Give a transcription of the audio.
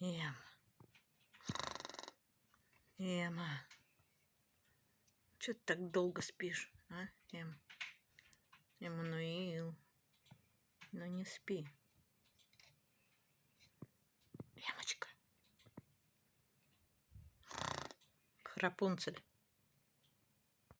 Эм. Эма. Чё ты так долго спишь, а, Эм? Эммануил. Ну не спи. Эмочка. Рапунцель.